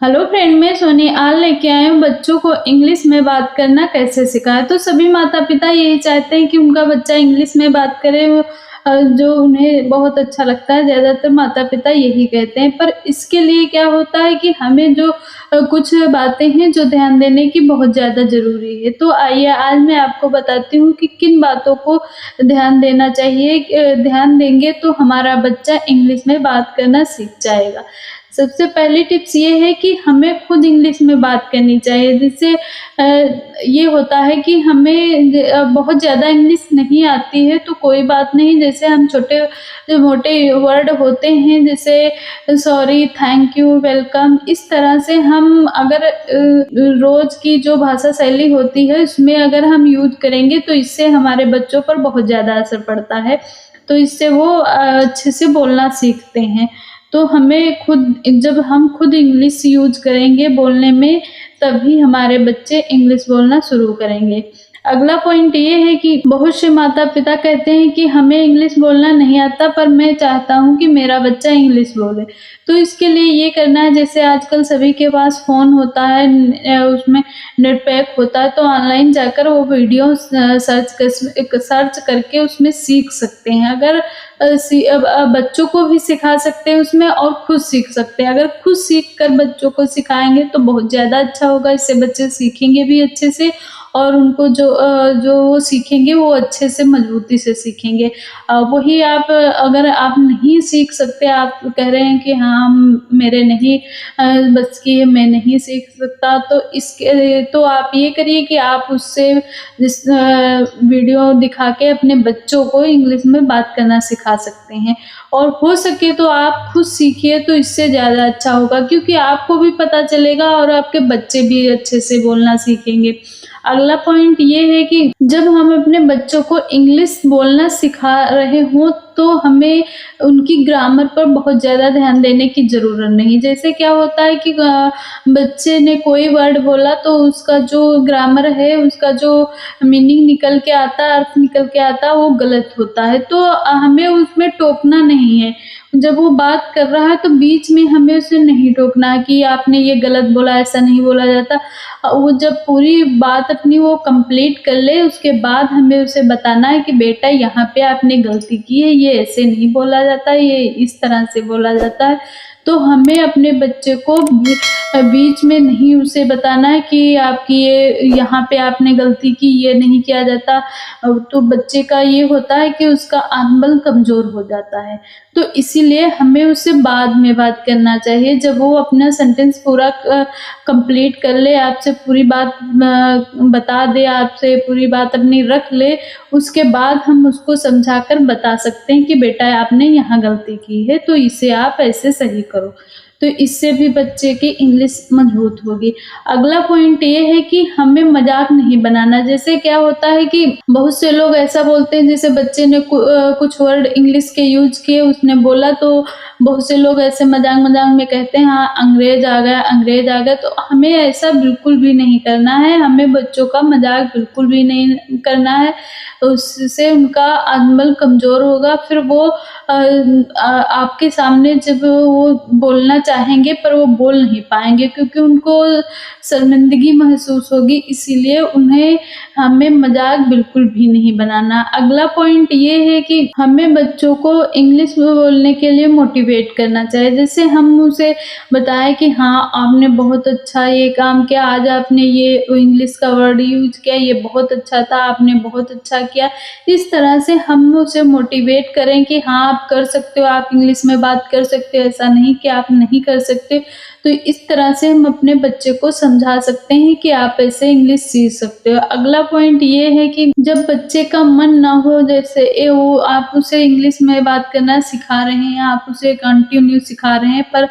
Hello friend, मैं सोनी आज लेके आई हूँ बच्चों को इंग्लिश में बात करना कैसे सिखाएं। तो सभी माता-पिता यही चाहते हैं कि उनका बच्चा इंग्लिश में बात करे, जो उन्हें बहुत अच्छा लगता है। ज़्यादातर माता-पिता यही कहते हैं, पर इसके लिए क्या होता है कि हमें जो कुछ बातें हैं जो ध्यान देने की बहुत ज़्यादा ज़रूरी है। तो आइए आज मैं आपको बताती हूँ कि किन बातों को ध्यान देना चाहिए। ध्यान देंगे तो हमारा बच्चा इंग्लिश में बात करना सीख जाएगा। सबसे पहली टिप्स ये है कि हमें खुद इंग्लिश में बात करनी चाहिए, जिससे ये होता है कि हमें बहुत ज़्यादा इंग्लिश नहीं आती है तो कोई बात नहीं। जैसे हम छोटे-मोटे वर्ड होते हैं, जैसे सॉरी, थैंक यू, वेलकम, इस तरह से हम अगर रोज़ की जो भाषा शैली होती है उसमें अगर हम यूज़ करेंगे तो इससे हमारे बच्चों पर बहुत ज़्यादा असर पड़ता है। तो इससे वो अच्छे से बोलना सीखते हैं। तो हमें खुद जब हम खुद इंग्लिश यूज़ करेंगे बोलने में, तभी हमारे बच्चे इंग्लिश बोलना शुरू करेंगे। अगला पॉइंट ये है कि बहुत से माता-पिता कहते हैं कि हमें इंग्लिश बोलना नहीं आता, पर मैं चाहता हूँ कि मेरा बच्चा इंग्लिश बोले। तो इसके लिए ये करना है, जैसे आजकल सभी के पास फ़ोन होता है, उसमें नेट पैक होता है, तो ऑनलाइन जाकर वो वीडियो सर्च करके उसमें सीख सकते हैं। अगर बच्चों को भी सिखा सकते हैं उसमें और खुद सीख सकते हैं। अगर खुद सीख कर बच्चों को सिखाएँगे तो बहुत ज़्यादा अच्छा होगा, इससे बच्चे सीखेंगे भी अच्छे से और उनको जो वो सीखेंगे वो अच्छे से मज़बूती से सीखेंगे। वही आप अगर आप नहीं सीख सकते, आप कह रहे हैं कि हाँ, मेरे नहीं बस की है, मैं नहीं सीख सकता, तो आप ये करिए कि आप उससे वीडियो दिखा के अपने बच्चों को इंग्लिश में बात करना सिखा सकते हैं। और हो सके तो आप खुद सीखिए, तो इससे ज़्यादा अच्छा होगा, क्योंकि आपको भी पता चलेगा और आपके बच्चे भी अच्छे से बोलना सीखेंगे। अगला पॉइंट ये है कि जब हम अपने बच्चों को इंग्लिश बोलना सिखा रहे हों, तो हमें उनकी ग्रामर पर बहुत ज़्यादा ध्यान देने की ज़रूरत नहीं। जैसे क्या होता है कि बच्चे ने कोई वर्ड बोला तो उसका जो ग्रामर है, उसका जो मीनिंग निकल के आता है, अर्थ निकल के आता है, वो गलत होता है। तो हमें उसमें टोकना नहीं है। जब वो बात कर रहा है तो बीच में हमें उसे नहीं टोकना है कि आपने ये गलत बोला, ऐसा नहीं बोला जाता। वो जब पूरी बात अपनी वो कंप्लीट कर ले, उसके बाद हमें उसे बताना है कि बेटा यहाँ पे आपने गलती की है, ये ऐसे नहीं बोला जाता, ये इस तरह से बोला जाता है। तो हमें अपने बच्चे को बीच में नहीं उसे बताना है कि आपकी ये यहाँ पे आपने गलती की, ये नहीं किया जाता। तो बच्चे का ये होता है कि उसका आत्मबल कमज़ोर हो जाता है। तो इसीलिए हमें उससे बाद में बात करना चाहिए, जब वो अपना सेंटेंस पूरा कंप्लीट कर ले, आपसे पूरी बात बता दे, आपसे पूरी बात अपनी रख ले, उसके बाद हम उसको समझाकर बता सकते हैं कि बेटा आपने यहाँ गलती की है, तो इसे आप ऐसे सही करो। तो इससे भी बच्चे की इंग्लिश मज़बूत होगी। अगला पॉइंट ये है कि हमें मज़ाक नहीं बनाना। जैसे क्या होता है कि बहुत से लोग ऐसा बोलते हैं, जैसे बच्चे ने कुछ वर्ड इंग्लिश के यूज़ किए, उसने बोला तो बहुत से लोग ऐसे मज़ाक-मज़ाक में कहते हैं, हाँ, अंग्रेज़ आ गया, अंग्रेज़ आ गया। तो हमें ऐसा बिल्कुल भी नहीं करना है, हमें बच्चों का मज़ाक बिल्कुल भी नहीं करना है। उससे उनका आत्मबल कमज़ोर होगा, फिर वो आपके सामने जब वो बोलना चाहेंगे पर वो बोल नहीं पाएँगे, क्योंकि उनको शर्मिंदगी महसूस होगी, इसीलिए हमें मज़ाक बिल्कुल भी नहीं बनाना। अगला पॉइंट ये है कि हमें बच्चों को इंग्लिश में बोलने के लिए मोटिवेट करना चाहिए। जैसे हम उसे बताएँ कि हाँ, आपने बहुत अच्छा ये काम किया, आज आपने ये इंग्लिश का वर्ड यूज़ किया, ये बहुत अच्छा था, आपने बहुत अच्छा किया। इस तरह से हम उसे मोटिवेट करें कि हाँ, आप कर सकते हो, आप इंग्लिश में बात कर सकते हो, ऐसा नहीं कि आप नहीं कर सकते। तो इस तरह से हम अपने बच्चे को समझा सकते हैं कि आप ऐसे इंग्लिश सीख सकते हो। अगला पॉइंट ये है कि जब बच्चे का मन ना हो, जैसे वो आप उसे इंग्लिश में बात करना सिखा रहे हैं, आप उसे कंटिन्यू सिखा रहे हैं, पर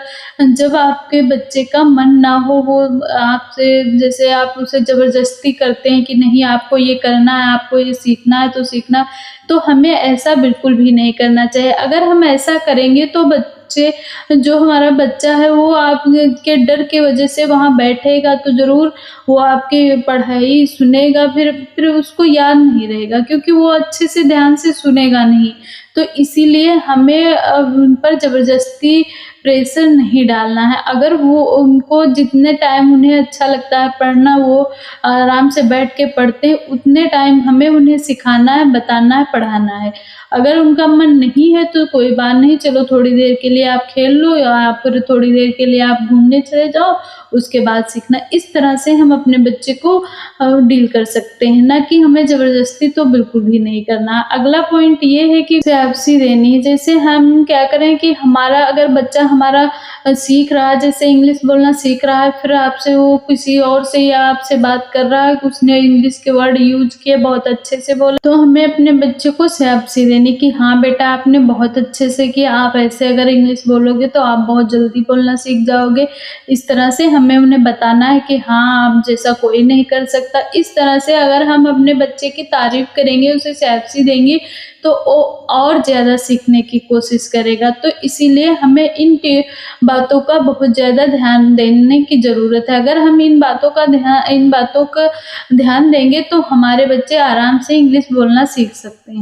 जब आपके बच्चे का मन ना हो, वो आपसे जैसे आप उसे ज़बरदस्ती करते हैं कि नहीं आपको ये करना है, आपको ये सीखना है तो सीखना, तो हमें ऐसा बिल्कुल भी नहीं करना चाहिए। अगर हम ऐसा करेंगे तो जो हमारा बच्चा है वो आपके डर की वज़ह से वहाँ बैठेगा तो ज़रूर वो आपकी पढ़ाई सुनेगा, फिर उसको याद नहीं रहेगा, क्योंकि वो अच्छे से ध्यान से सुनेगा नहीं। तो इसीलिए हमें उन पर ज़बरदस्ती प्रेशर नहीं डालना है। अगर वो उनको जितने टाइम उन्हें अच्छा लगता है पढ़ना, वो आराम से बैठ के पढ़ते हैं, उतने टाइम हमें उन्हें सिखाना है, बताना है, पढ़ाना है। अगर उनका मन नहीं है तो कोई बात नहीं, चलो थोड़ी देर के लिए आप खेल लो या फिर थोड़ी देर के लिए आप घूमने चले जाओ, उसके बाद सीखना। इस तरह से हम अपने बच्चे को डील कर सकते हैं, ना कि हमें ज़बरदस्ती तो बिल्कुल भी नहीं करना। अगला पॉइंट ये है कि उसे आपसी देनी है। जैसे हम क्या करें कि हमारा अगर बच्चा हमारा सीख रहा है, जैसे इंग्लिश बोलना सीख रहा है, फिर आपसे वो किसी और से या आपसे बात कर रहा है, उसने इंग्लिश के वर्ड यूज़ किए, बहुत अच्छे से बोला, तो हमें अपने बच्चे को शाबाशी देनी कि हाँ बेटा, आपने बहुत अच्छे से किया, आप ऐसे अगर इंग्लिश बोलोगे तो आप बहुत जल्दी बोलना सीख जाओगे। इस तरह से हमें उन्हें बताना है कि हाँ, आप जैसा कोई नहीं कर सकता। इस तरह से अगर हम अपने बच्चे की तारीफ़ करेंगे, उसे शाबाशी देंगे, तो वो और ज़्यादा सीखने की कोशिश करेगा। तो इसीलिए हमें इन बातों का बहुत ज़्यादा ध्यान देने की ज़रूरत है। अगर हम इन बातों का ध्यान देंगे तो हमारे बच्चे आराम से इंग्लिश बोलना सीख सकते हैं।